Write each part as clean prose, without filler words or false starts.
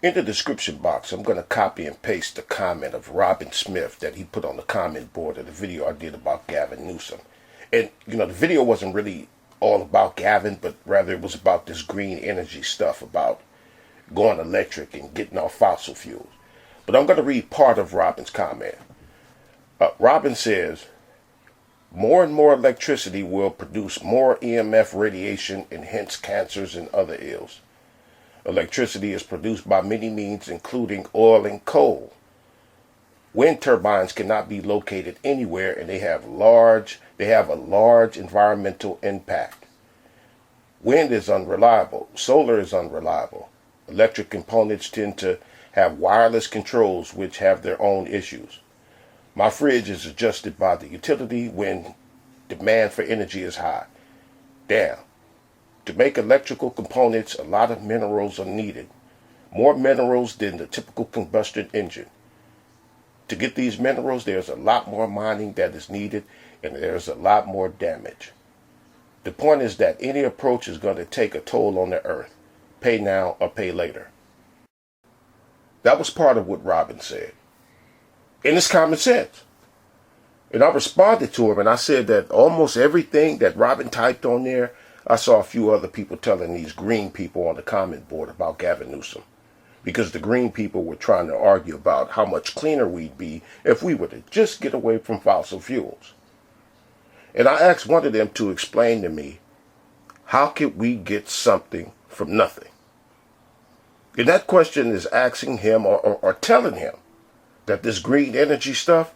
In the description box, I'm going to copy and paste the comment of Robin Smith that he put on the comment board of the video I did about Gavin Newsom. And, the video wasn't really all about Gavin, but rather it was about this green energy stuff, about going electric and getting off fossil fuels. But I'm going to read part of Robin's comment. Robin says, more and more electricity will produce more EMF radiation and hence cancers and other ills. Electricity is produced by many means, including oil and coal. Wind turbines cannot be located anywhere, and they have a large environmental impact. Wind is unreliable. Solar is unreliable. Electric components tend to have wireless controls which have their own issues. My fridge is adjusted by the utility when demand for energy is high. Damn. To make electrical components, a lot of minerals are needed. More minerals than the typical combustion engine. To get these minerals, there's a lot more mining that is needed, and there's a lot more damage. The point is that any approach is going to take a toll on the earth. Pay now or pay later. That was part of what Robin said. And it's common sense. And I responded to him, and I said that almost everything that Robin typed on there, I saw a few other people telling these green people on the comment board about Gavin Newsom. Because the green people were trying to argue about how much cleaner we'd be if we were to just get away from fossil fuels. And I asked one of them to explain to me, how could we get something from nothing? And that question is asking him or telling him that this green energy stuff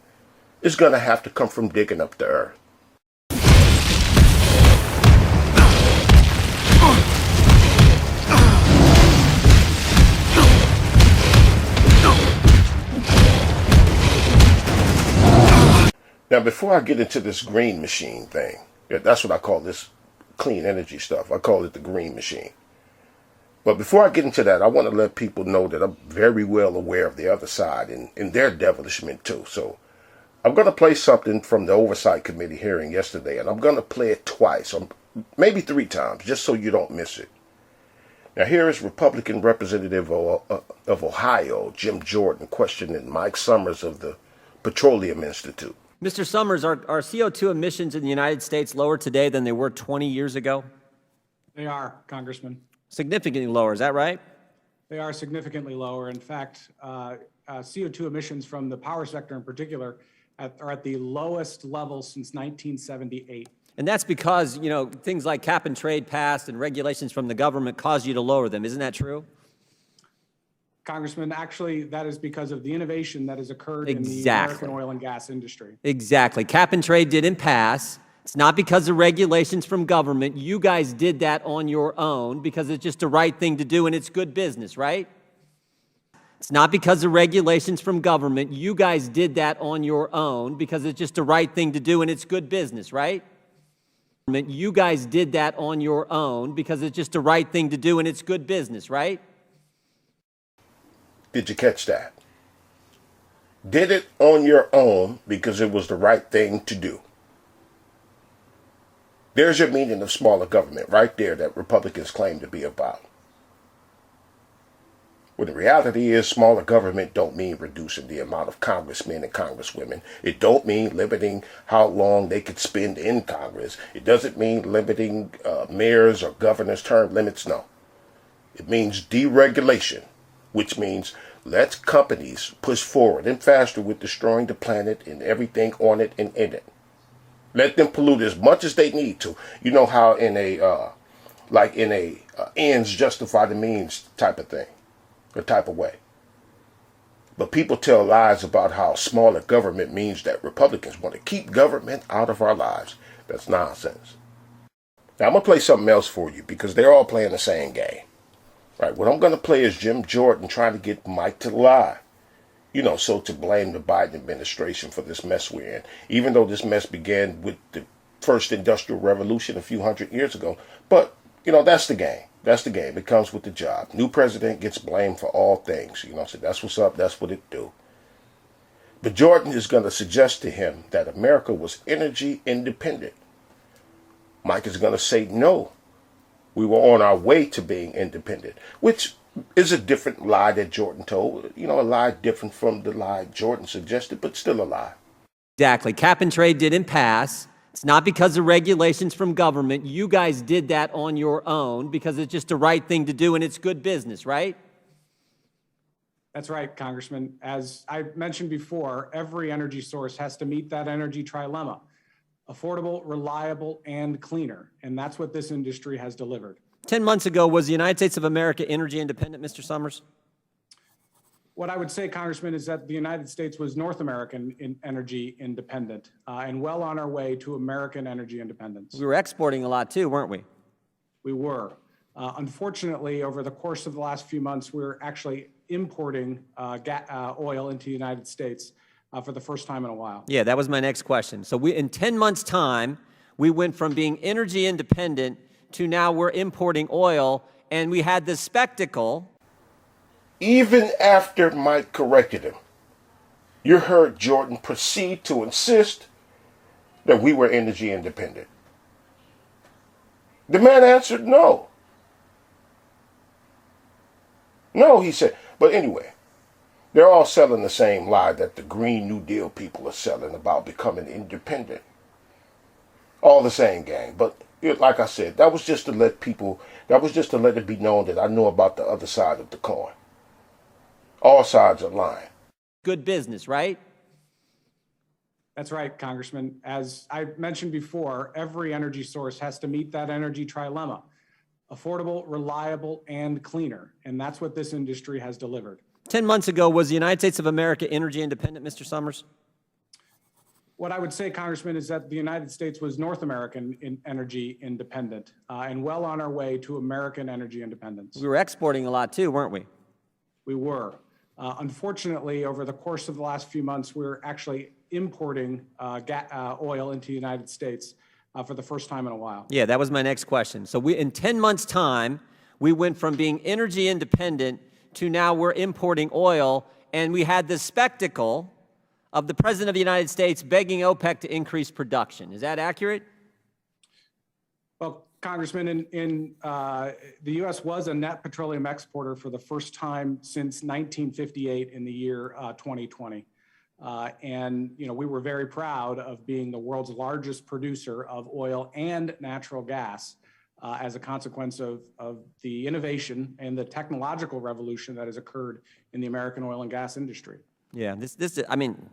is going to have to come from digging up the earth. Now, before I get into this green machine thing, that's what I call this clean energy stuff. I call it the green machine. But before I get into that, I want to let people know that I'm very well aware of the other side and their devilishment too. So I'm going to play something from the Oversight Committee hearing yesterday, and I'm going to play it twice, or maybe 3 times, just so you don't miss it. Now, here is Republican Representative of Ohio, Jim Jordan, questioning Mike Summers of the Petroleum Institute. Mr. Summers, are CO2 emissions in the United States lower today than they were 20 years ago? They are, Congressman. Significantly lower, is that right? They are significantly lower. In fact, CO2 emissions from the power sector in particular are at the lowest level since 1978. And that's because, things like cap and trade passed and regulations from the government caused you to lower them. Isn't that true? Congressman, actually, that is because of the innovation that has occurred in the American oil and gas industry. Exactly. Cap and trade didn't pass. It's not because of regulations from government. You guys did that on your own because it's just the right thing to do and it's good business, right? It's not because of regulations from government. You guys did that on your own because it's just the right thing to do and it's good business, right? You guys did that on your own because it's just the right thing to do and it's good business, right? Did you catch that? Did it on your own because it was the right thing to do. There's your meaning of smaller government right there that Republicans claim to be about. Well, the reality is smaller government don't mean reducing the amount of congressmen and congresswomen. It don't mean limiting how long they could spend in Congress. It doesn't mean limiting mayors or governors' term limits. No. It means deregulation, which means let companies push forward and faster with destroying the planet and everything on it and in it. Let them pollute as much as they need to. You know how in a ends justify the means type of thing, or type of way. But people tell lies about how smaller government means that Republicans want to keep government out of our lives. That's nonsense. Now I'm going to play something else for you because they're all playing the same game. Right, what I'm going to play is Jim Jordan trying to get Mike to lie. So to blame the Biden administration for this mess we're in. Even though this mess began with the first industrial revolution a few hundred years ago. But, that's the game. That's the game. It comes with the job. New president gets blamed for all things. So that's what's up. That's what it do. But Jordan is going to suggest to him that America was energy independent. Mike is going to say no. We were on our way to being independent, which Is a different lie that Jordan told. You know, a lie different from the lie Jordan suggested, but still a lie. Exactly. Cap and trade didn't pass. It's not because of regulations from government. You guys did that on your own because it's just the right thing to do and it's good business, right? That's right, Congressman. As I mentioned before, every energy source has to meet that energy trilemma: affordable, reliable, and cleaner. And that's what this industry has delivered. 10 months ago, was the United States of America energy independent, Mr. Summers? What I would say, Congressman, is that the United States was North American energy independent and well on our way to American energy independence. We were exporting a lot too, weren't we? We were. Unfortunately, over the course of the last few months, we're actually importing oil into the United States for the first time in a while. Yeah, that was my next question. So in 10 months' time, we went from being energy independent to now we're importing oil, and we had this spectacle. Even after Mike corrected him, you heard Jordan proceed to insist that we were energy independent. The man answered no. No, he said. But anyway, they're all selling the same lie that the Green New Deal people are selling about becoming independent. All the same, gang. But like I said, that was just to let it be known that I know about the other side of the coin. All sides are lying. Good business, right? That's right, Congressman. As I mentioned before, every energy source has to meet that energy trilemma: affordable, reliable, and cleaner. And that's what this industry has delivered. 10 months ago, was the United States of America energy independent, Mr. Summers? What I would say, Congressman, is that the United States was North American energy independent and well on our way to American energy independence. We were exporting a lot too, weren't we? We were. Unfortunately, over the course of the last few months, we're actually importing oil into the United States for the first time in a while. Yeah, that was my next question. So in 10 months' time, we went from being energy independent to now we're importing oil, and we had this spectacle of the President of the United States begging OPEC to increase production. Is that accurate? Well, Congressman, the U.S. was a net petroleum exporter for the first time since 1958 in the year 2020. And, you know, we were very proud of being the world's largest producer of oil and natural gas as a consequence of the innovation and the technological revolution that has occurred in the American oil and gas industry. Yeah, I mean,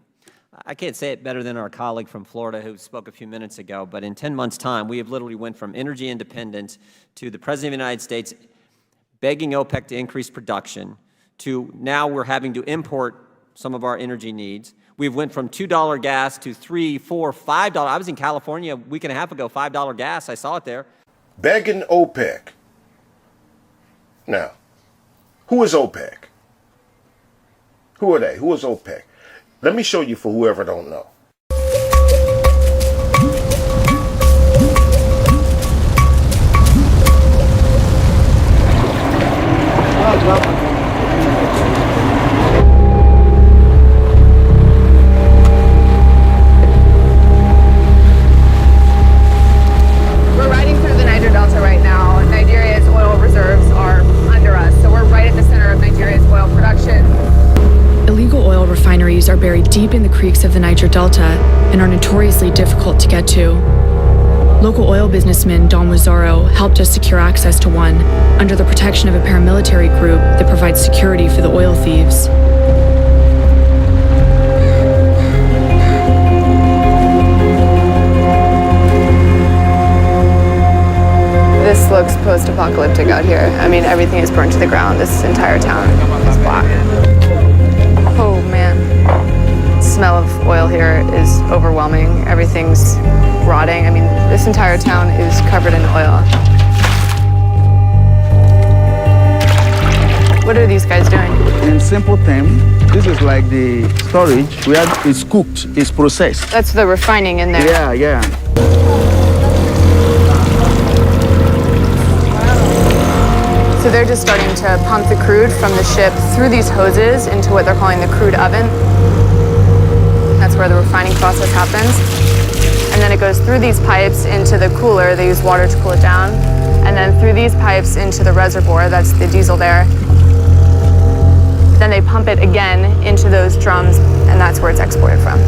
I can't say it better than our colleague from Florida who spoke a few minutes ago, but in 10 months' time, we have literally went from energy independence to the President of the United States begging OPEC to increase production to now we're having to import some of our energy needs. We've went from $2 gas to $3, $4, $5. I was in California a week and a half ago, $5 gas. I saw it there. Begging OPEC. Now, who is OPEC? Who are they? Who is OPEC? Let me show you for whoever don't know. We're riding through the Niger Delta right now. Nigeria's oil reserves are under us, so we're right at the center of Nigeria's oil production. Illegal oil refineries are buried deep in the creeks of the Niger Delta and are notoriously difficult to get to. Local oil businessman Don Wazaro helped us secure access to one under the protection of a paramilitary group that provides security for the oil thieves. This looks post-apocalyptic out here. I mean, everything is burnt to the ground. This entire town is black. Oh man, the smell of oil here is overwhelming. Everything's rotting. I mean, this entire town is covered in oil. What are these guys doing? In simple terms, this is like the storage where it's cooked, it's processed. That's the refining in there. Yeah. So they're just starting to pump the crude from the ship through these hoses into what they're calling the crude oven. That's where the refining process happens. And then it goes through these pipes into the cooler. They use water to cool it down. And then through these pipes into the reservoir. That's the diesel there. they pump it again into those drums, and that's where it's exported from.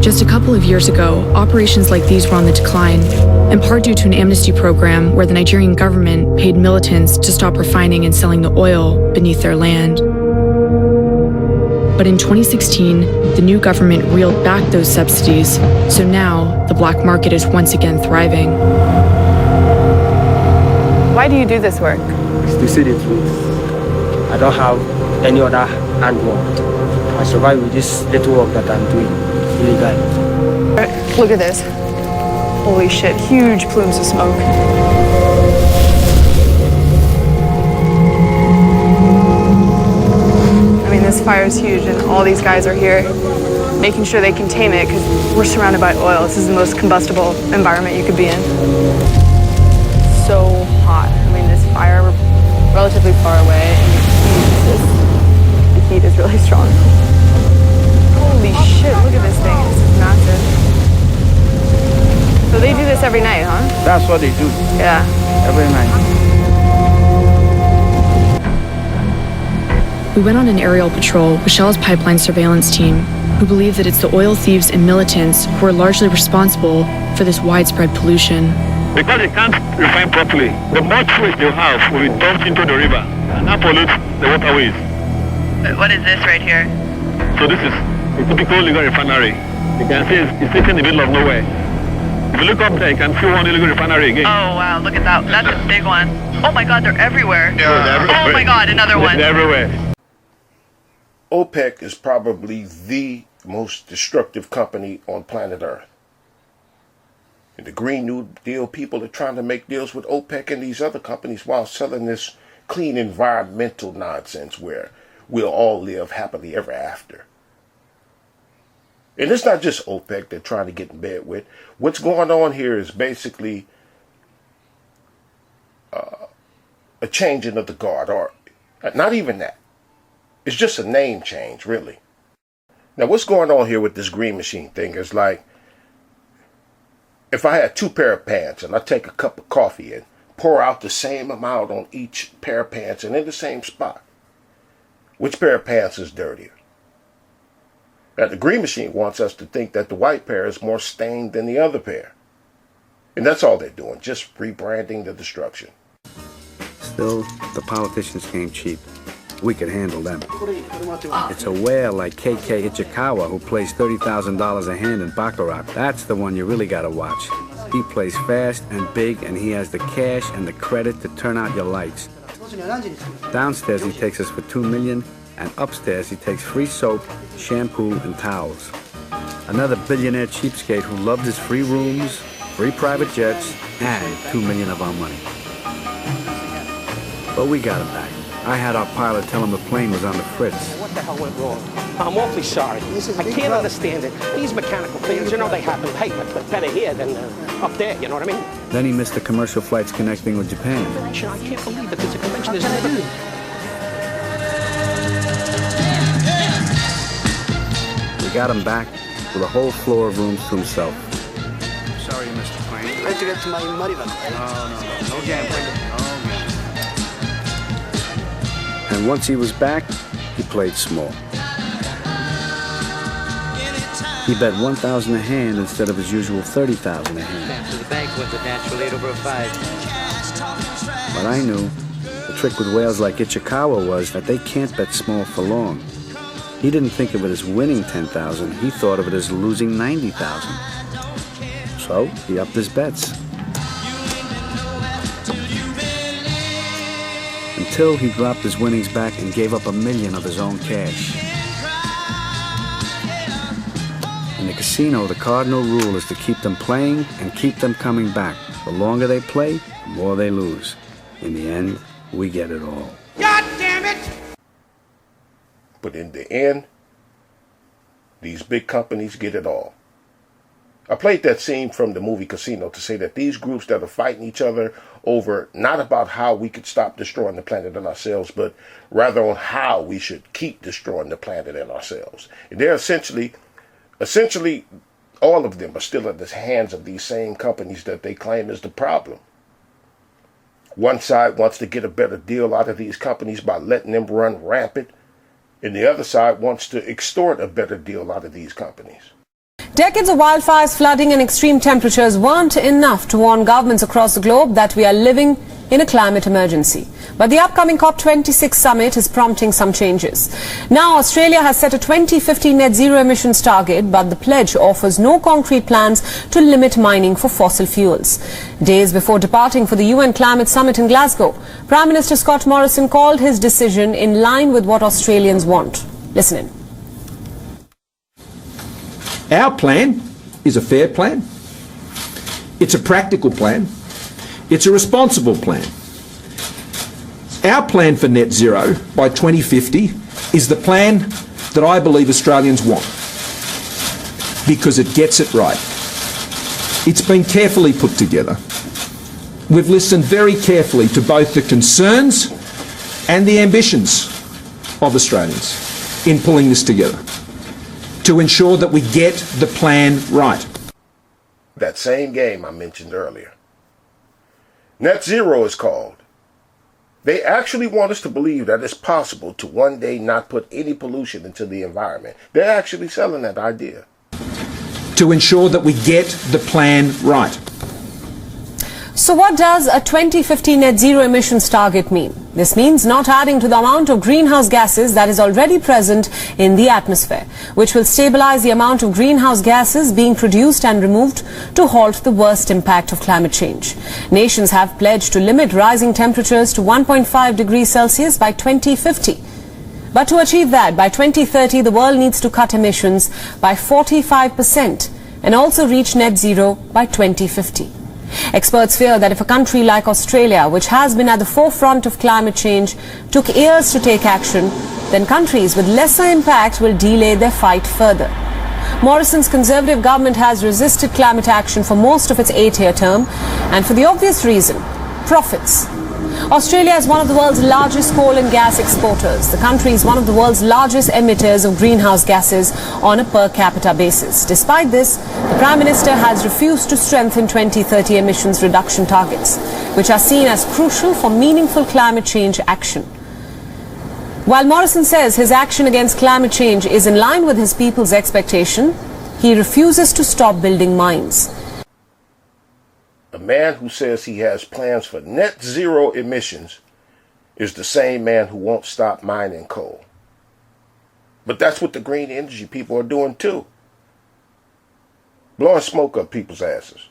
Just a couple of years ago, operations like these were on the decline, in part due to an amnesty program where the Nigerian government paid militants to stop refining and selling the oil beneath their land. But in 2016, the new government reeled back those subsidies, so now the black market is once again thriving. Why do you do this work? It's to see the truth. I don't have any other handwork. I survive with this little work that I'm doing illegally. Look at this. Holy shit, huge plumes of smoke. I mean, this fire is huge, and all these guys are here making sure they contain it because we're surrounded by oil. This is the most combustible environment you could be in. So hot. I mean, this fire, we're relatively far away, and the heat is really strong. Holy shit, look at this thing. This is massive. So they do this every night, huh? That's what they do Yeah. every night. We went on an aerial patrol with Shell's pipeline surveillance team, who believe that it's the oil thieves and militants who are largely responsible for this widespread pollution. Because they can't refine properly, the much waste they have will be dumped into the river and that pollutes the waterways. What is this right here? So this is a typical illegal refinery. You can see it's sitting in the middle of nowhere. If you look up there, you can see one illegal refinery again. Oh wow, look at that. That's a big one. Oh my god, they're everywhere. Yeah. Oh my god, another one. They're everywhere. OPEC is probably the most destructive company on planet Earth. And the Green New Deal people are trying to make deals with OPEC and these other companies while selling this clean environmental nonsense where we'll all live happily ever after. And it's not just OPEC they're trying to get in bed with. What's going on here is basically a changing of the guard, or not even that. It's just a name change, really. Now, what's going on here with this green machine thing is like, if I had 2 pair of pants and I take a cup of coffee and pour out the same amount on each pair of pants and in the same spot, which pair of pants is dirtier? Now, the green machine wants us to think that the white pair is more stained than the other pair. And that's all they're doing, just rebranding the destruction. Still, the politicians came cheap. We could handle them. It's a whale like KK Ichikawa who plays $30,000 a hand in Baccarat. That's the one you really gotta watch. He plays fast and big, and he has the cash and the credit to turn out your lights. Downstairs he takes us for $2 million, and upstairs he takes free soap, shampoo, and towels. Another billionaire cheapskate who loved his free rooms, free private jets, and $2 million of our money. But we got him back. I had our pilot tell him the plane was on the fritz. What the hell went wrong? I'm awfully sorry. I can't understand it. These mechanical things, you know, they happen. Hey, but better here than up there, you know what I mean? Then he missed the commercial flights connecting with Japan. I can't believe that there's a convention. There's never... We got him back with a whole floor of rooms to himself. Sorry, Mr. Plane. How'd you get to my marijuana? No gambling. And once he was back, he played small. He bet 1,000 a hand instead of his usual 30,000 a hand. The bank went to natural 8 over 5. But I knew the trick with whales like Ichikawa was that they can't bet small for long. He didn't think of it as winning 10,000. He thought of it as losing 90,000. So he upped his bets. Until he dropped his winnings back and gave up $1 million of his own cash. In the casino, the cardinal rule is to keep them playing and keep them coming back. The longer they play, the more they lose. In the end, we get it all. God damn it! But in the end, these big companies get it all. I played that scene from the movie Casino to say that these groups that are fighting each other over not about how we could stop destroying the planet and ourselves, but rather on how we should keep destroying the planet and ourselves. And they're essentially, all of them are still in the hands of these same companies that they claim is the problem. One side wants to get a better deal out of these companies by letting them run rampant, and the other side wants to extort a better deal out of these companies. Decades of wildfires, flooding and extreme temperatures weren't enough to warn governments across the globe that we are living in a climate emergency. But the upcoming COP26 summit is prompting some changes. Now, Australia has set a 2050 net zero emissions target, but the pledge offers no concrete plans to limit mining for fossil fuels. Days before departing for the UN Climate Summit in Glasgow, Prime Minister Scott Morrison called his decision in line with what Australians want. Listen in. Our plan is a fair plan. It's a practical plan. It's a responsible plan. Our plan for net zero by 2050 is the plan that I believe Australians want, because it gets it right. It's been carefully put together. We've listened very carefully to both the concerns and the ambitions of Australians in pulling this together to ensure that we get the plan right. That same game I mentioned earlier. Net zero is called. They actually want us to believe that it's possible to one day not put any pollution into the environment. They're actually selling that idea. To ensure that we get the plan right. So what does a 2050 net zero emissions target mean? This means not adding to the amount of greenhouse gases that is already present in the atmosphere, which will stabilize the amount of greenhouse gases being produced and removed to halt the worst impact of climate change. Nations have pledged to limit rising temperatures to 1.5 degrees Celsius by 2050. But to achieve that, by 2030, the world needs to cut emissions by 45% and also reach net zero by 2050. Experts fear that if a country like Australia, which has been at the forefront of climate change, took years to take action, then countries with lesser impact will delay their fight further. Morrison's Conservative government has resisted climate action for most of its 8-year term, and for the obvious reason, profits. Australia is one of the world's largest coal and gas exporters. The country is one of the world's largest emitters of greenhouse gases on a per capita basis. Despite this, the Prime Minister has refused to strengthen 2030 emissions reduction targets, which are seen as crucial for meaningful climate change action. While Morrison says his action against climate change is in line with his people's expectation, he refuses to stop building mines. A man who says he has plans for net zero emissions is the same man who won't stop mining coal. But that's what the green energy people are doing too. Blowing smoke up people's asses.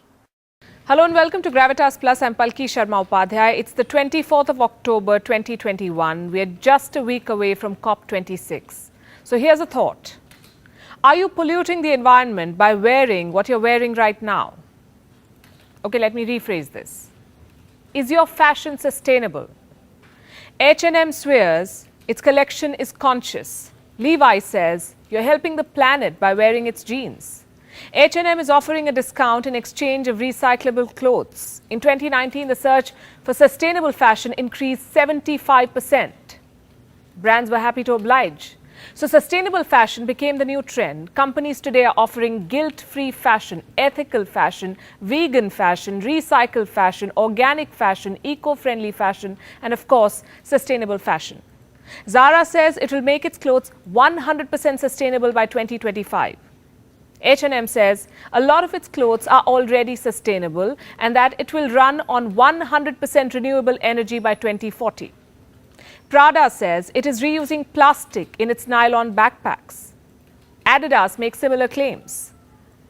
Hello and welcome to Gravitas Plus. I'm Palki Sharma Upadhyay. It's the 24th of October 2021. We are just a week away from COP26. So here's a thought. Are you polluting the environment by wearing what you're wearing right now? Okay, let me rephrase this. Is your fashion sustainable? H&M swears its collection is conscious. Levi says you're helping the planet by wearing its jeans. H&M is offering a discount in exchange of recyclable clothes. In 2019, the search for sustainable fashion increased 75%. Brands were happy to oblige. So sustainable fashion became the new trend. Companies today are offering guilt-free fashion, ethical fashion, vegan fashion, recycled fashion, organic fashion, eco-friendly fashion, and of course, sustainable fashion. Zara says it will make its clothes 100% sustainable by 2025. H&M says a lot of its clothes are already sustainable and that it will run on 100% renewable energy by 2040. Prada says it is reusing plastic in its nylon backpacks. Adidas makes similar claims.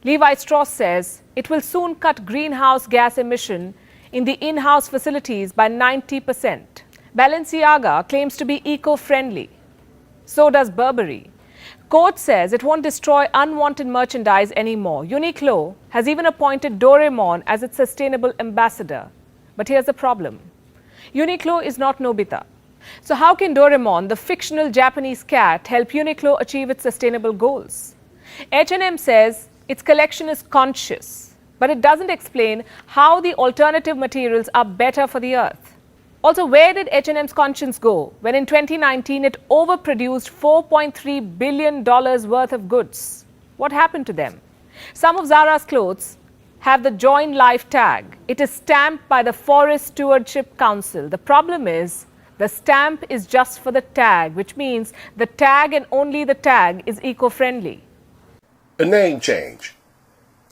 Levi Strauss says it will soon cut greenhouse gas emission in the in-house facilities by 90%. Balenciaga claims to be eco-friendly. So does Burberry. Coach says it won't destroy unwanted merchandise anymore. Uniqlo has even appointed Doraemon as its sustainable ambassador. But here's the problem. Uniqlo is not Nobita. So how can Doraemon, the fictional Japanese cat, help Uniqlo achieve its sustainable goals? H&M says its collection is conscious, but it doesn't explain how the alternative materials are better for the earth. Also, where did H&M's conscience go when in 2019 it overproduced $4.3 billion worth of goods? What happened to them? Some of Zara's clothes have the Join Life tag. It is stamped by the Forest Stewardship Council. The problem is the stamp is just for the tag, which means the tag and only the tag is eco-friendly. A name change.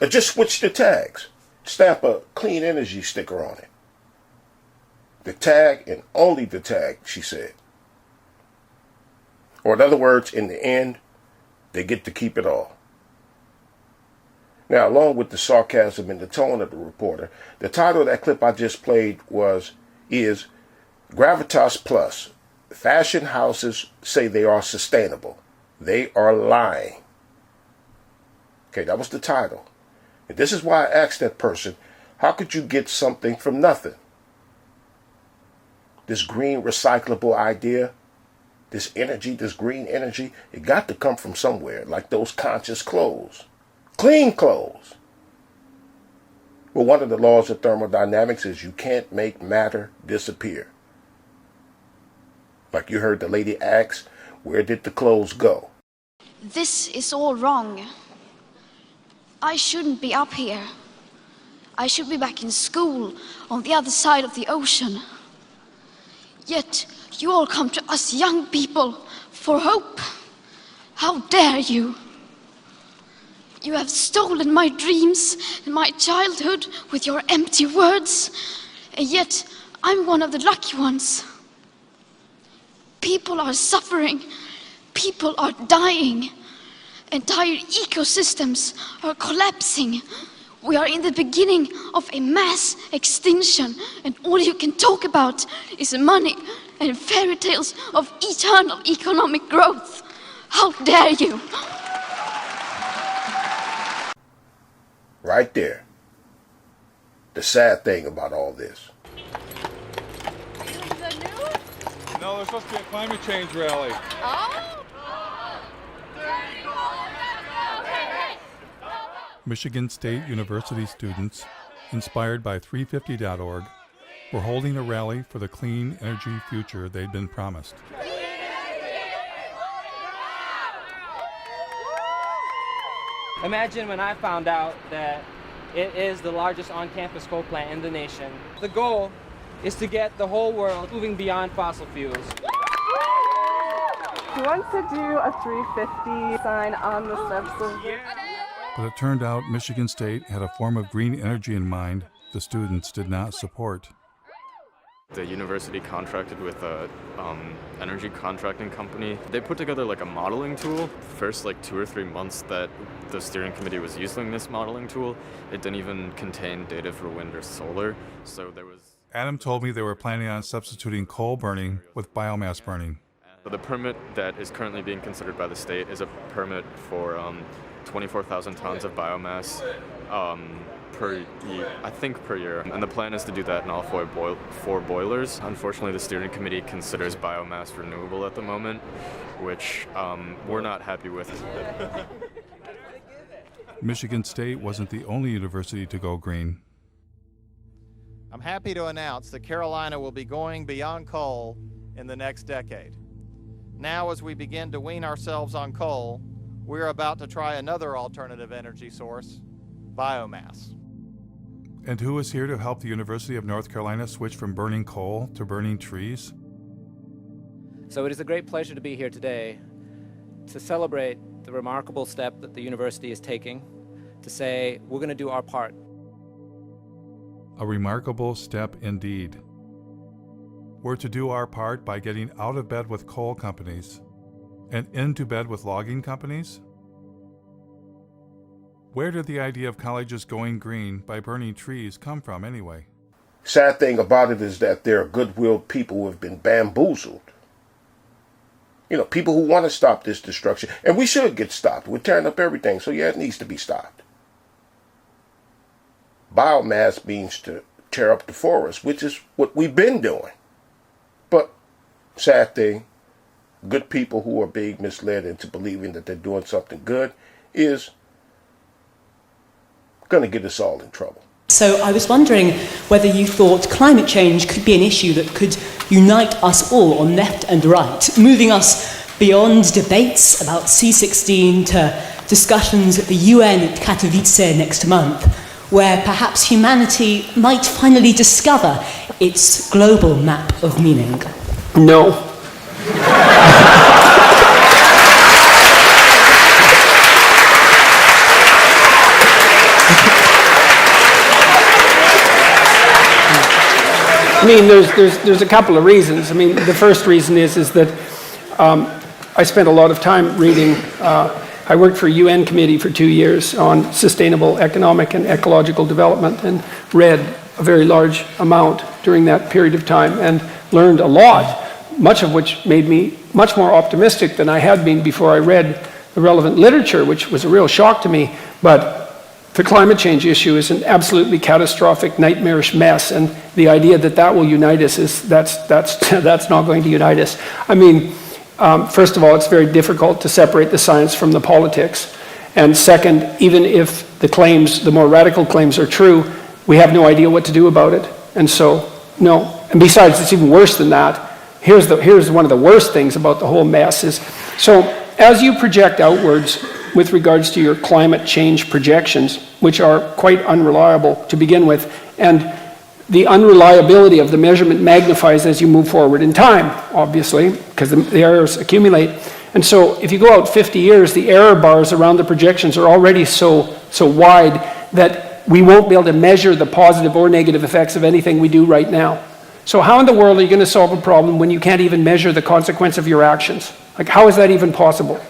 Or just switch the tags. Stamp a clean energy sticker on it. The tag and only the tag, she said. Or in other words, in the end, they get to keep it all. Now, along with the sarcasm and the tone of the reporter, the title of that clip I just played is Gravitas Plus. Fashion houses say they are sustainable. They are lying. Okay, that was the title. And this is why I asked that person, how could you get something from nothing? This green recyclable idea, this energy, this green energy, it got to come from somewhere, like those conscious clothes. Clean clothes. Well, one of the laws of thermodynamics is you can't make matter disappear. Like you heard the lady ask, where did the clothes go? This is all wrong. I shouldn't be up here. I should be back in school on the other side of the ocean. Yet you all come to us young people for hope. How dare you? You have stolen my dreams and my childhood with your empty words, and yet I'm one of the lucky ones. People are suffering, people are dying, entire ecosystems are collapsing. We are in the beginning of a mass extinction, and all you can talk about is money and fairy tales of eternal economic growth. How dare you? Right there. The sad thing about all this. No, there's supposed to be a climate change rally. Michigan State University students, inspired by 350.org, were holding a rally for the clean energy future they'd been promised. Imagine when I found out that it is the largest on-campus coal plant in the nation. The goal is to get the whole world moving beyond fossil fuels. Who wants to do a 350 sign on the steps of the... But it turned out Michigan State had a form of green energy in mind the students did not support. The university contracted with a energy contracting company. They put together like a modeling tool. First 2 or 3 months that the steering committee was using this modeling tool, it didn't even contain data for wind or solar. So there was... Adam told me they were planning on substituting coal burning with biomass burning. The permit that is currently being considered by the state is a permit for 24,000 tons of biomass per year. And the plan is to do that in all four boilers. Unfortunately, the steering committee considers biomass renewable at the moment, which we're not happy with. Michigan State wasn't the only university to go green. I'm happy to announce that Carolina will be going beyond coal in the next decade. Now, as we begin to wean ourselves on coal, we're about to try another alternative energy source, biomass. And who is here to help the University of North Carolina switch from burning coal to burning trees? So it is a great pleasure to be here today to celebrate the remarkable step that the university is taking, to say we're going to do our part. A remarkable step indeed. We're to do our part by getting out of bed with coal companies and into bed with logging companies? Where did the idea of colleges going green by burning trees come from anyway? Sad thing about it is that there are goodwill people who have been bamboozled. People who want to stop this destruction. And we should get stopped. We're tearing up everything. So yeah, it needs to be stopped. Biomass means to tear up the forest, which is what we've been doing. But sad thing, good people who are being misled into believing that they're doing something good is going to get us all in trouble. So I was wondering whether you thought climate change could be an issue that could unite us all on left and right, moving us beyond debates about C16 to discussions at the UN at Katowice next month. where perhaps humanity might finally discover its global map of meaning? No. I mean, there's a couple of reasons. I mean, the first reason is that I spent a lot of time reading. I worked for a UN committee for 2 years on sustainable economic and ecological development, and read a very large amount during that period of time and learned a lot, much of which made me much more optimistic than I had been before I read the relevant literature, which was a real shock to me. But the climate change issue is an absolutely catastrophic, nightmarish mess, and the idea that that will unite us that's not going to unite us. I mean, first of all, it's very difficult to separate the science from the politics, and second, even if the claims, the more radical claims, are true, we have no idea what to do about it. And so, no. And besides, it's even worse than that. Here's one of the worst things about the whole mess is, so as you project outwards with regards to your climate change projections, which are quite unreliable to begin with, and the unreliability of the measurement magnifies as you move forward in time, obviously, because the errors accumulate. And so if you go out 50 years, the error bars around the projections are already so wide that we won't be able to measure the positive or negative effects of anything we do right now. So how in the world are you going to solve a problem when you can't even measure the consequence of your actions? Like, how is that even possible?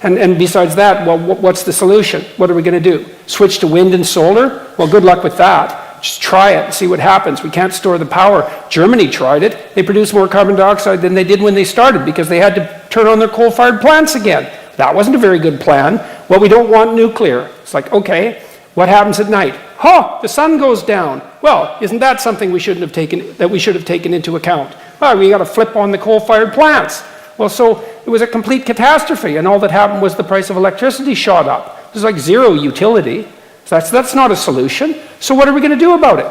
And besides that, well, what's the solution? What are we going to do? Switch to wind and solar? Well, good luck with that. Just try it and see what happens. We can't store the power. Germany tried it. They produced more carbon dioxide than they did when they started because they had to turn on their coal-fired plants again. That wasn't a very good plan. Well, we don't want nuclear. It's like, okay, what happens at night? The sun goes down. Well, isn't that something we should have taken into account? Well, we got to flip on the coal-fired plants. Well, so it was a complete catastrophe, and all that happened was the price of electricity shot up. There's like zero utility. So that's not a solution. So what are we going to do about it?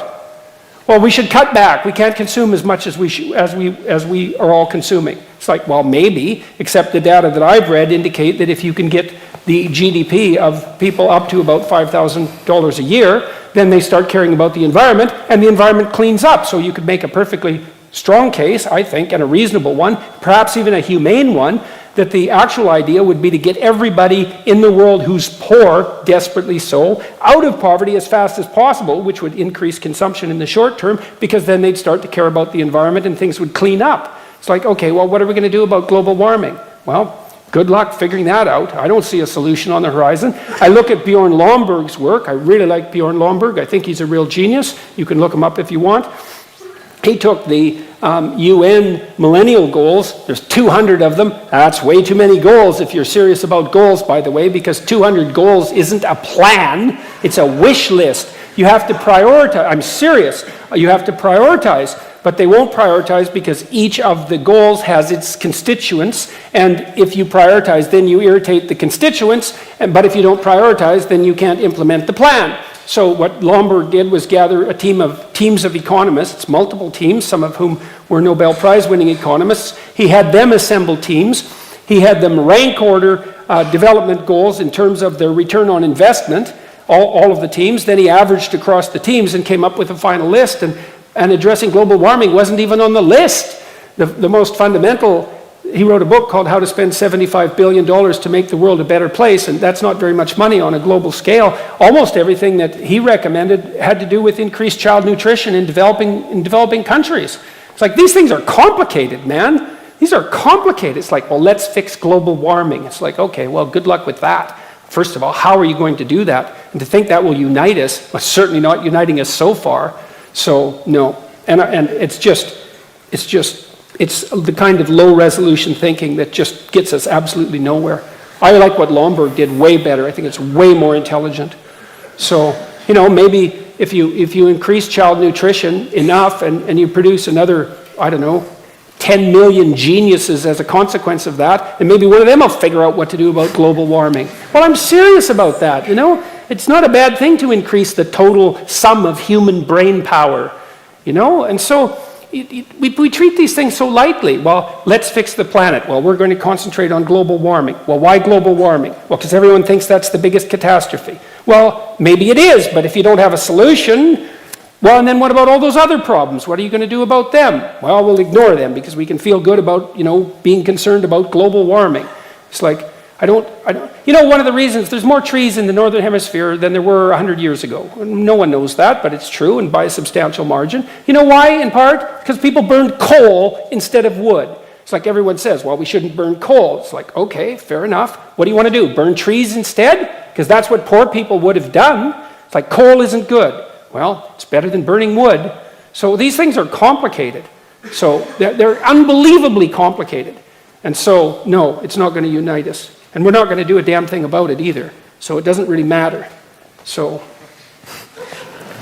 Well, we should cut back. We can't consume as much as we are all consuming. It's like, well, maybe, except the data that I've read indicate that if you can get the GDP of people up to about $5,000 a year, then they start caring about the environment, and the environment cleans up. So you could make a perfectly strong case, I think, and a reasonable one, perhaps even a humane one, that the actual idea would be to get everybody in the world who's poor, desperately so, out of poverty as fast as possible, which would increase consumption in the short term, because then they'd start to care about the environment and things would clean up. It's like, okay, well, what are we going to do about global warming? Well, good luck figuring that out. I don't see a solution on the horizon. I look at Bjorn Lomborg's work. I really like Bjorn Lomborg. I think he's a real genius. You can look him up if you want. He took the UN millennial goals. There's 200 of them. That's way too many goals if you're serious about goals, by the way, because 200 goals isn't a plan. It's a wish list. You have to prioritize. I'm serious. You have to prioritize. But they won't prioritize because each of the goals has its constituents. And if you prioritize, then you irritate the constituents. But if you don't prioritize, then you can't implement the plan. So what Lomborg did was gather teams of economists, multiple teams, some of whom were Nobel Prize winning economists. He had them assemble teams. He had them rank order development goals in terms of their return on investment, all of the teams. Then he averaged across the teams and came up with a final list. And addressing global warming wasn't even on the list. The most fundamental, he wrote a book called How to Spend $75 Billion to Make the World a Better Place, and that's not very much money on a global scale. Almost everything that he recommended had to do with increased child nutrition in developing countries. It's like, these things are complicated, man. These are complicated. It's like, well, let's fix global warming. It's like, okay, well, good luck with that. First of all, how are you going to do that? And to think that will unite us, well, certainly not uniting us so far. So, no. And it's the kind of low-resolution thinking that just gets us absolutely nowhere. I like what Lomborg did way better. I think it's way more intelligent. So, maybe if you increase child nutrition enough and you produce another, 10 million geniuses as a consequence of that, and maybe one of them will figure out what to do about global warming. Well, I'm serious about that, It's not a bad thing to increase the total sum of human brain power, And so we treat these things so lightly. Well, let's fix the planet. Well, we're going to concentrate on global warming. Well, why global warming? Well, because everyone thinks that's the biggest catastrophe. Well, maybe it is, but if you don't have a solution, well, and then what about all those other problems? What are you going to do about them? Well, we'll ignore them because we can feel good about, being concerned about global warming. It's like, one of the reasons, there's more trees in the Northern Hemisphere than there were 100 years ago. No one knows that, but it's true, and by a substantial margin. You know why, in part? Because people burned coal instead of wood. It's like everyone says, well, we shouldn't burn coal. It's like, okay, fair enough. What do you want to do? Burn trees instead? Because that's what poor people would have done. It's like coal isn't good. Well, it's better than burning wood. So these things are complicated. So they're unbelievably complicated. And so, no, it's not going to unite us. And we're not going to do a damn thing about it either. So it doesn't really matter. So,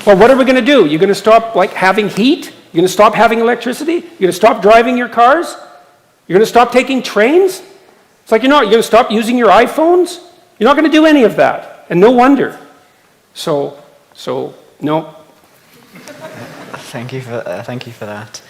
well, what are we going to do? You're going to stop, having heat? You're going to stop having electricity? You're going to stop driving your cars? You're going to stop taking trains? It's like you're not. You're going to stop using your iPhones? You're not going to do any of that. And no wonder. So, no. Thank you for that.